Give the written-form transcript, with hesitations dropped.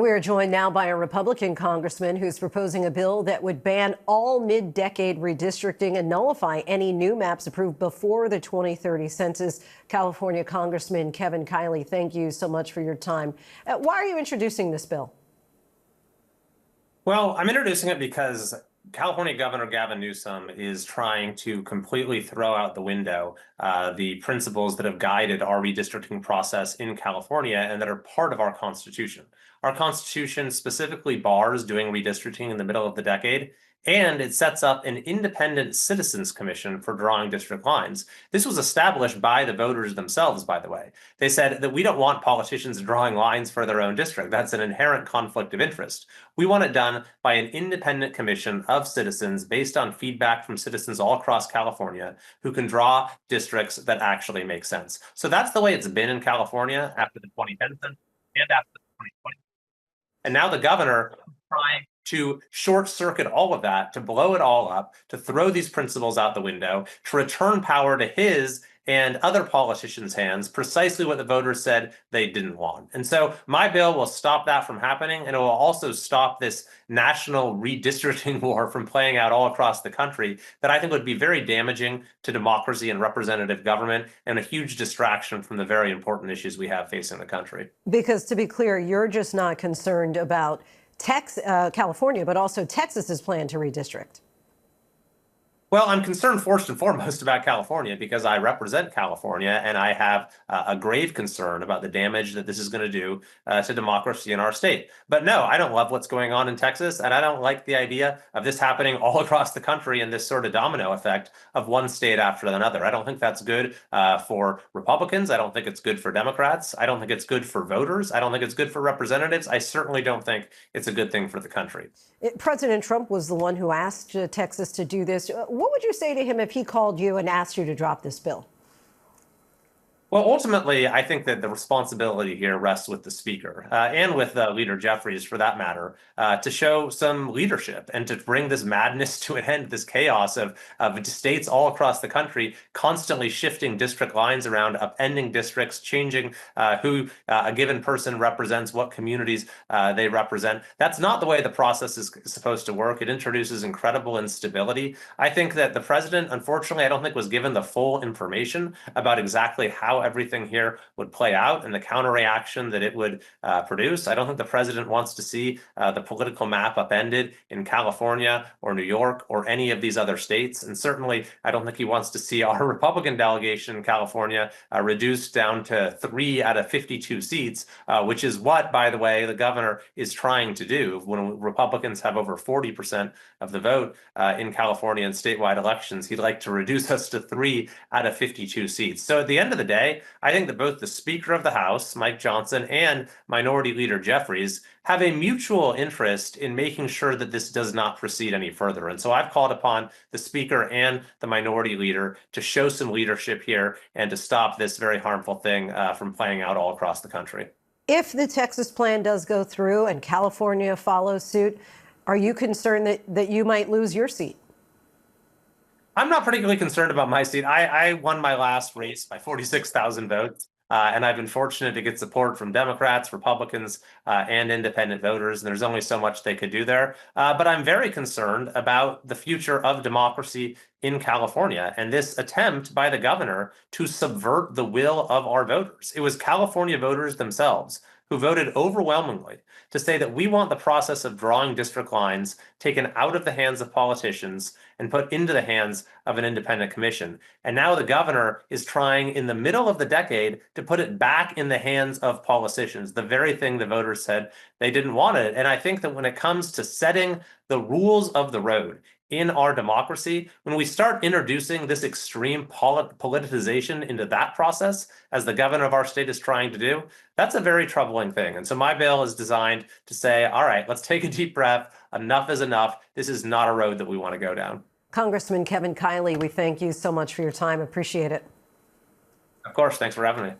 We are joined now by a Republican congressman who's proposing a bill that would ban all mid-decade redistricting and nullify any new maps approved before the 2030 census. California Congressman Kevin Kiley, thank you so much for your time. Why are you introducing this bill? Well, I'm introducing it because California Governor Gavin Newsom is trying to completely throw out the window the principles that have guided our redistricting process in California and that are part of our Constitution. Our Constitution specifically bars doing redistricting in the middle of the decade, and it sets up an independent citizens commission for drawing district lines. This was established by the voters themselves, by the way. They said that we don't want politicians drawing lines for their own district. That's an inherent conflict of interest. We want it done by an independent commission of citizens based on feedback from citizens all across California who can draw districts that actually make sense. So that's the way it's been in California after the 2010 census and after the 2020. And now the governor is trying to short circuit all of that, to blow it all up, to throw these principles out the window, to return power to his and other politicians' hands, precisely what the voters said they didn't want. And so my bill will stop that from happening, and it will also stop this national redistricting war from playing out all across the country that I think would be very damaging to democracy and representative government and a huge distraction from the very important issues we have facing the country. Because to be clear, you're just not concerned about California, but also Texas's plan to redistrict. Well, I'm concerned first and foremost about California because I represent California and I have a grave concern about the damage that this is going to do to democracy in our state. But no, I don't love what's going on in Texas, and I don't like the idea of this happening all across the country and this sort of domino effect of one state after another. I don't think that's good for Republicans. I don't think it's good for Democrats. I don't think it's good for voters. I don't think it's good for representatives. I certainly don't think it's a good thing for the country. President Trump was the one who asked Texas to do this. What would you say to him if he called you and asked you to drop this bill? Well, ultimately, I think that the responsibility here rests with the speaker and with Leader Jeffries, for that matter, to show some leadership and to bring this madness to an end, this chaos of states all across the country constantly shifting district lines around, upending districts, changing who a given person represents, what communities they represent. That's not the way the process is supposed to work. It introduces incredible instability. I think that the president, unfortunately, I don't think was given the full information about exactly how everything here would play out and the counter reaction that it would produce. I don't think the president wants to see the political map upended in California or New York or any of these other states. And certainly, I don't think he wants to see our Republican delegation in California reduced down to 3 out of 52 seats, which is what, by the way, the governor is trying to do. When Republicans have over 40% of the vote in California in statewide elections, he'd like to reduce us to 3 out of 52 seats. So at the end of the day, I think that both the Speaker of the House, Mike Johnson, and Minority Leader Jeffries have a mutual interest in making sure that this does not proceed any further. And so I've called upon the Speaker and the Minority Leader to show some leadership here and to stop this very harmful thing from playing out all across the country. If the Texas plan does go through and California follows suit, are you concerned that you might lose your seat? I'm not particularly concerned about my seat. I won my last race by 46,000 votes, and I've been fortunate to get support from Democrats, Republicans, and independent voters, and there's only so much they could do there. But I'm very concerned about the future of democracy in California and this attempt by the governor to subvert the will of our voters. It was California voters themselves who voted overwhelmingly to say that we want the process of drawing district lines taken out of the hands of politicians and put into the hands of an independent commission. And now the governor is trying in the middle of the decade to put it back in the hands of politicians, the very thing the voters said they didn't want it. And I think that when it comes to setting the rules of the road in our democracy, when we start introducing this extreme politicization into that process, as the governor of our state is trying to do, that's a very troubling thing. And so my bill is designed to say, all right, let's take a deep breath. Enough is enough. This is not a road that we want to go down. Congressman Kevin Kiley, we thank you so much for your time. Appreciate it. Of course. Thanks for having me.